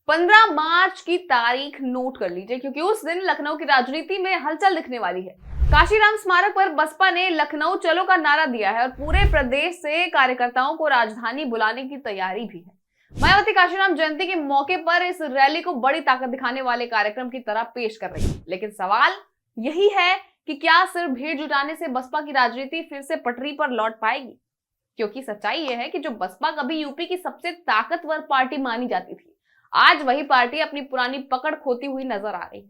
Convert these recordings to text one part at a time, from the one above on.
15 मार्च की तारीख नोट कर लीजिए, क्योंकि उस दिन लखनऊ की राजनीति में हलचल दिखने वाली है। काशीराम स्मारक पर बसपा ने लखनऊ चलो का नारा दिया है और पूरे प्रदेश से कार्यकर्ताओं को राजधानी बुलाने की तैयारी भी है। मायावती काशीराम जयंती के मौके पर इस रैली को बड़ी ताकत दिखाने वाले कार्यक्रम की तरह पेश कर रही है। लेकिन सवाल यही है कि क्या सिर्फ भीड़ जुटाने से बसपा की राजनीति फिर से पटरी पर लौट पाएगी? क्योंकि सच्चाई यह है कि जो बसपा कभी यूपी की सबसे ताकतवर पार्टी मानी जाती थी, आज वही पार्टी अपनी पुरानी पकड़ खोती हुई नजर आ रही है।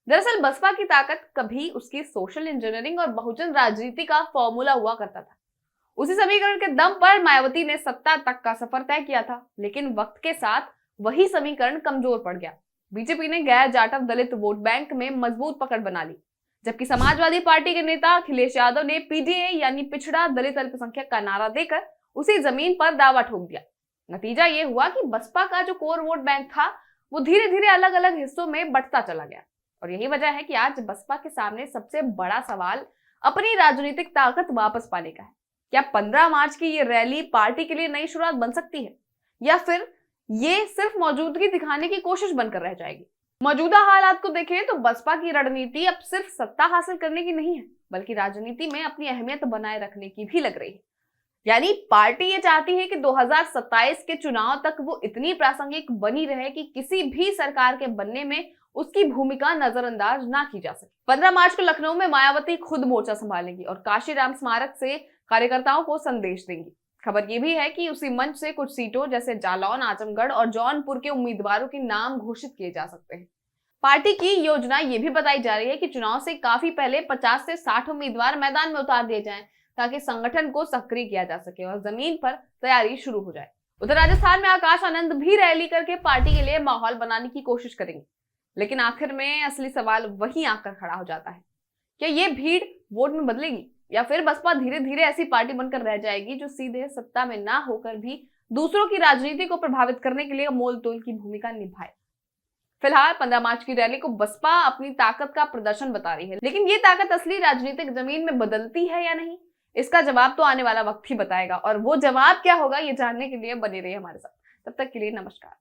दरअसल बसपा की ताकत कभी उसकी सोशल इंजीनियरिंग और बहुजन राजनीति का फॉर्मूला हुआ करता था। उसी समीकरण के दम पर मायावती ने सत्ता तक का सफर तय किया था, लेकिन वक्त के साथ वही समीकरण कमजोर पड़ गया। बीजेपी ने गैर जाटव दलित वोट बैंक में मजबूत पकड़ बना ली, जबकि समाजवादी पार्टी के नेता अखिलेश यादव ने पीडीए यानी पिछड़ा दलित अल्पसंख्यक का नारा देकर उसी जमीन पर दावा ठोक दिया। नतीजा ये हुआ कि बसपा का जो कोर वोट बैंक था वो धीरे धीरे अलग अलग हिस्सों में बंटता चला गया। और यही वजह है कि आज बसपा के सामने सबसे बड़ा सवाल अपनी राजनीतिक ताकत वापस पाने का है। क्या 15 मार्च की ये रैली पार्टी के लिए नई शुरुआत बन सकती है, या फिर ये सिर्फ मौजूदगी दिखाने की कोशिश बनकर रह जाएगी? मौजूदा हालात को देखें तो बसपा की रणनीति अब सिर्फ सत्ता हासिल करने की नहीं है, बल्कि राजनीति में अपनी अहमियत बनाए रखने की भी लग रही है। यानी पार्टी ये चाहती है कि 2027 के चुनाव तक वो इतनी प्रासंगिक बनी रहे कि किसी भी सरकार के बनने में उसकी भूमिका नजरअंदाज ना की जा सके। 15 मार्च को लखनऊ में मायावती खुद मोर्चा संभालेंगी और काशीराम स्मारक से कार्यकर्ताओं को संदेश देंगी। खबर ये भी है कि उसी मंच से कुछ सीटों जैसे जालौन, आजमगढ़ और जौनपुर के उम्मीदवारों के नाम घोषित किए जा सकते हैं। पार्टी की योजना ये भी बताई जा रही है कि चुनाव से काफी पहले 50 से 60 उम्मीदवार मैदान में उतार दिए जाएं, ताकि संगठन को सक्रिय किया जा सके और जमीन पर तैयारी शुरू हो जाए। उधर राजस्थान में आकाश आनंद भी रैली करके पार्टी के लिए माहौल बनाने की कोशिश करेंगे। लेकिन आखिर में असली सवाल वहीं आकर खड़ा हो जाता है, क्या ये भीड़ वोट में बदलेगी, या फिर बसपा धीरे धीरे ऐसी पार्टी बनकर रह जाएगी जो सीधे सत्ता में ना होकर भी दूसरों की राजनीति को प्रभावित करने के लिए मोल तोल की भूमिका निभाए? फिलहाल 15 मार्च की रैली को बसपा अपनी ताकत का प्रदर्शन बता रही है, लेकिन ये ताकत असली राजनीतिक जमीन में बदलती है या नहीं, इसका जवाब तो आने वाला वक्त ही बताएगा। और वो जवाब क्या होगा, ये जानने के लिए बने रहिए हमारे साथ। तब तक के लिए नमस्कार।